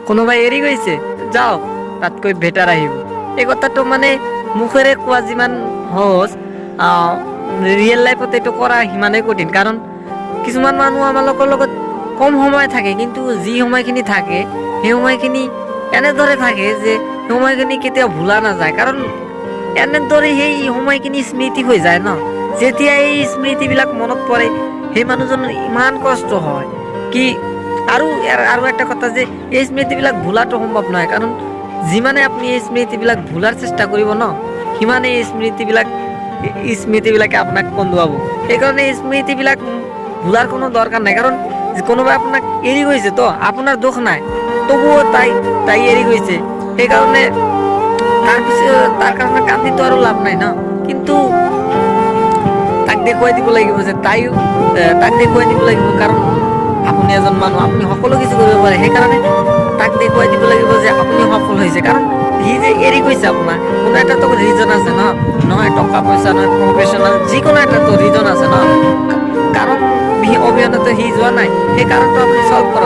কোনোবাই এৰি গৈছে, যাও তাতকৈ বেটাৰ আহিব। এই কথাটো মানে মুখেৰে কোৱা যিমান সহজ, ৰিয়েল লাইফত এইটো কৰা সিমানেই কঠিন। কাৰণ কিছুমান মানুহ আমালোকৰ লগত কম সময় থাকে, কিন্তু যি সময়খিনি থাকে সেই সময়খিনি এনেদৰে থাকে যে সেই সময়খিনি কেতিয়াও ভুলা নাযায়। কাৰণ এনেদৰে সেই সময়খিনি স্মৃতি হৈ যায় ন, যেতিয়া এই স্মৃতিবিলাক মনত পৰে সেই মানুহজনৰ ইমান কষ্ট হয় কি। আৰু একটা কথা যে এই স্মৃতিবিলাক ভুলাটো সম্ভৱ নহয়। কাৰণ যিমানে আপুনি এই স্মৃতিবিলাক ভুলাৰ চেষ্টা কৰিব ন, সিমানে এই স্মৃতিবিলাকে আপোনাক কন্দুৱাব। সেইকাৰণে এই স্মৃতিবিলাক ভুলাৰ কোনো দৰকাৰ নাই। কাৰণ কোনোবাই আপোনাক এৰি গৈছে তো আপোনাৰ দুখ নাই, তবুও তাই এৰি গৈছে, সেইকাৰণে তাৰ কাৰণে কান্দিতো আৰু লাভ নাই ন। কিন্তু তাক দেখুৱাই দিব লাগিব যে তাক দেখুৱাই দিব লাগিব। কাৰণ আপুনি এজন মানুহ, আপুনি সকলো কিছু কৰিব পাৰে। সেইকাৰণে তাক দেখুৱাই দিব লাগিব যে আপুনি সফল হৈছে। কাৰণ সি যে এৰি গৈছে আপোনাক, কোনো এটা তো ৰিজন আছে ন, নহয় টকা পইচা, নহয় প্ৰফেশ্যনেল, যিকোনো এটা তো ৰিজন আছে ন। কাৰণ অবিহনেতো সি যোৱা নাই, সেই কাৰণটো আপুনি চল্ভ কৰক।